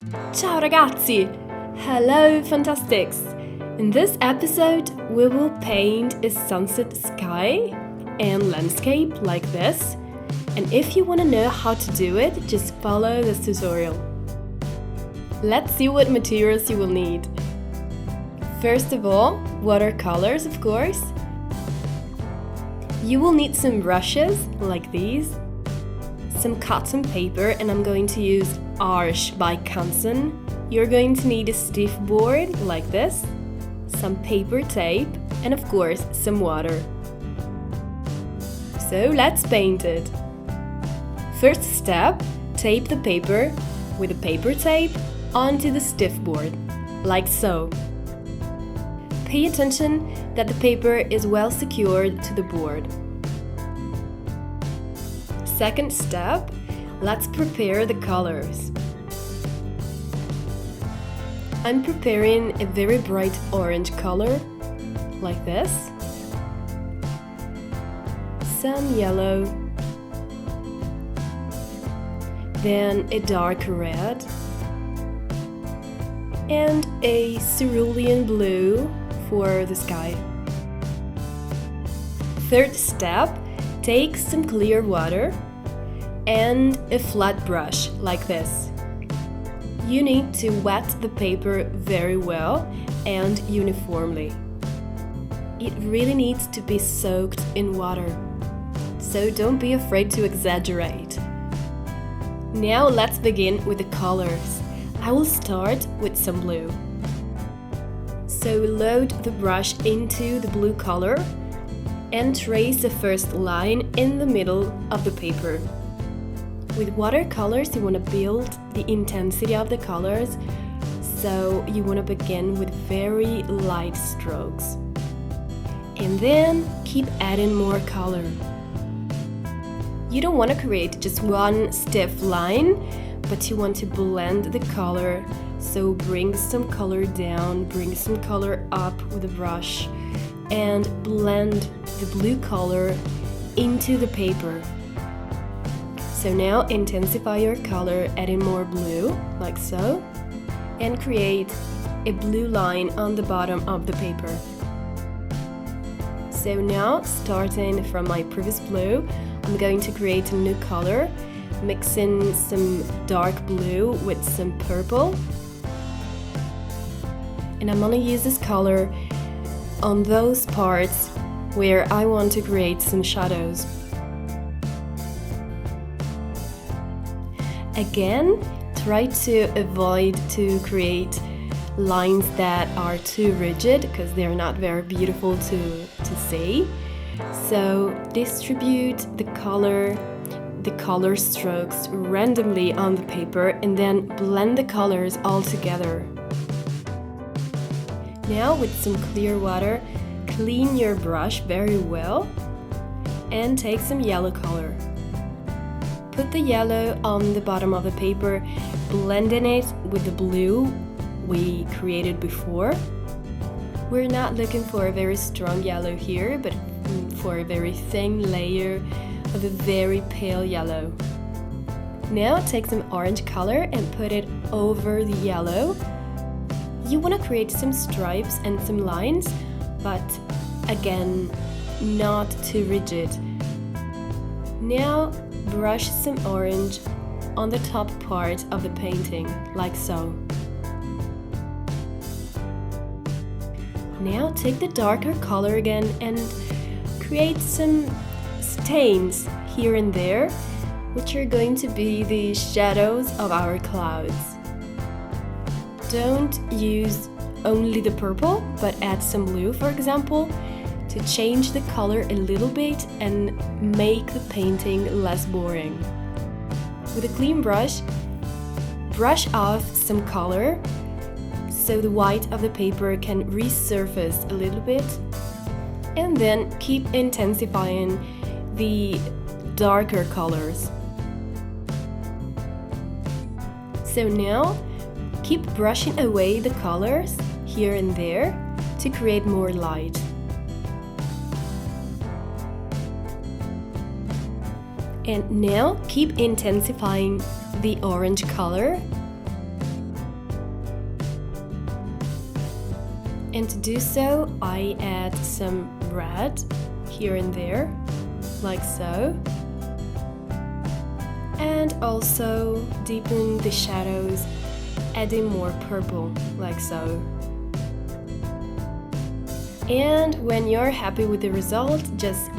Ciao ragazzi! Hello Fantastics! In this episode we will paint a sunset sky and landscape like this, and if you want to know how to do it, just follow this tutorial. Let's see what materials you will need. First of all, watercolors, of course. You will need some brushes like these, some cotton paper, and I'm going to use Arch by Canson. You're going to need a stiff board like this, some paper tape, and of course some water. So let's paint it. First step, tape the paper with the paper tape onto the stiff board, like so. Pay attention that the paper is well secured to the board. Second step, let's prepare the colors. I'm preparing a very bright orange color, like this. Some yellow. Then a dark red. And a cerulean blue for the sky. Third step, take some clear water and a flat brush like this. You need to wet the paper very well and uniformly. It really needs to be soaked in water, so don't be afraid to exaggerate. Now let's begin with the colors. I will start with some blue. So load the brush into the blue color and trace the first line in the middle of the paper. With watercolors, you want to build the intensity of the colors, so you want to begin with very light strokes. And then keep adding more color. You don't want to create just one stiff line, but you want to blend the color, so bring some color down, bring some color up with the brush, and blend the blue color into the paper. So now intensify your color, adding more blue, like so, and create a blue line on the bottom of the paper. So now, starting from my previous blue, I'm going to create a new color, mixing some dark blue with some purple. And I'm gonna use this color on those parts where I want to create some shadows. Again, try to avoid to create lines that are too rigid because they're not very beautiful to see. So distribute the color strokes randomly on the paper and then blend the colors all together. Now with some clear water, clean your brush very well and take some yellow color. Put the yellow on the bottom of the paper, blending it with the blue we created before. We're not looking for a very strong yellow here, but for a very thin layer of a very pale yellow. Now take some orange color and put it over the yellow. You want to create some stripes and some lines, but again, not too rigid. Now brush some orange on the top part of the painting, like so. Now take the darker color again and create some stains here and there, which are going to be the shadows of our clouds. Don't use only the purple, but add some blue, for example, to change the color a little bit and make the painting less boring. With a clean brush, brush off some color so the white of the paper can resurface a little bit, and then keep intensifying the darker colors. So now, keep brushing away the colors here and there to create more light. And now keep intensifying the orange color And to do so, I add some red here and there, like so. And also deepen the shadows, adding more purple, like so. And when you're happy with the result, just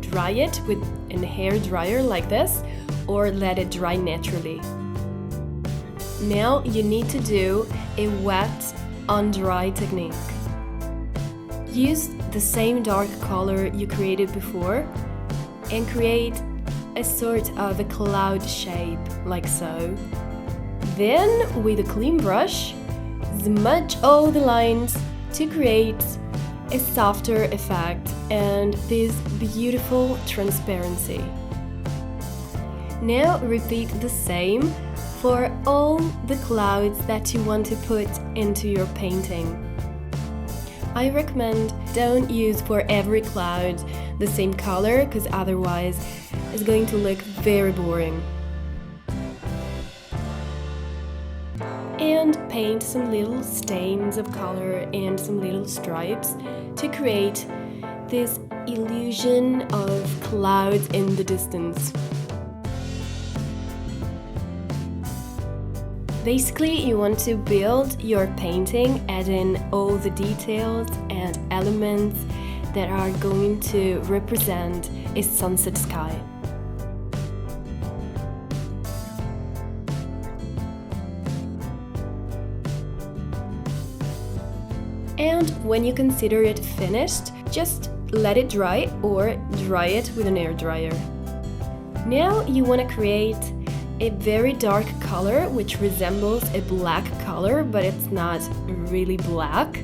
dry it with a hair dryer like this, or let it dry naturally. Now you need to do a wet on dry technique. Use the same dark color you created before and create a sort of a cloud shape, like so. Then, with a clean brush, smudge all the lines to create a softer effect and this beautiful transparency. Now repeat the same for all the clouds that you want to put into your painting. I recommend don't use for every cloud the same color, because otherwise it's going to look very boring. And paint some little stains of color and some little stripes to create this illusion of clouds in the distance. Basically, you want to build your painting, adding all the details and elements that are going to represent a sunset sky. And when you consider it finished, just let it dry or dry it with an air dryer. Now you want to create a very dark color which resembles a black color, but it's not really black.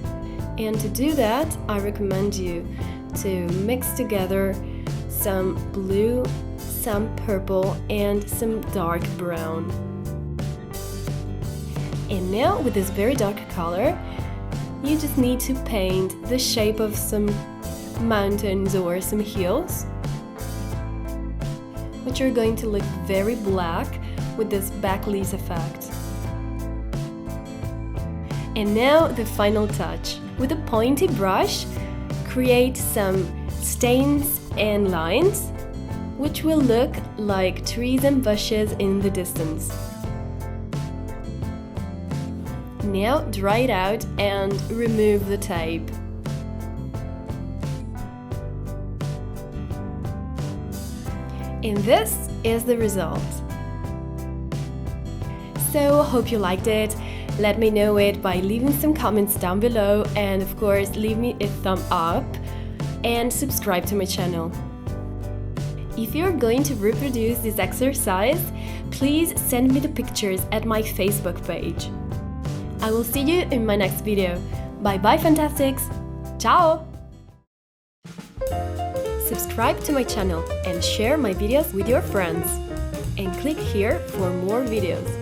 And to do that, I recommend you to mix together some blue, some purple, and some dark brown. And now with this very dark color, you just need to paint the shape of some mountains or some hills, which are going to look very black with this backlit effect. And now the final touch. With a pointy brush, create some stains and lines, which will look like trees and bushes in the distance. Now dry it out and remove the tape. And this is the result. So, hope you liked it. Let me know it by leaving some comments down below, and of course leave me a thumb up and subscribe to my channel. If you're going to reproduce this exercise, please send me the pictures at my Facebook page. I will see you in my next video. Bye bye, Fantastics! Ciao! Subscribe to my channel and share my videos with your friends. And click here for more videos.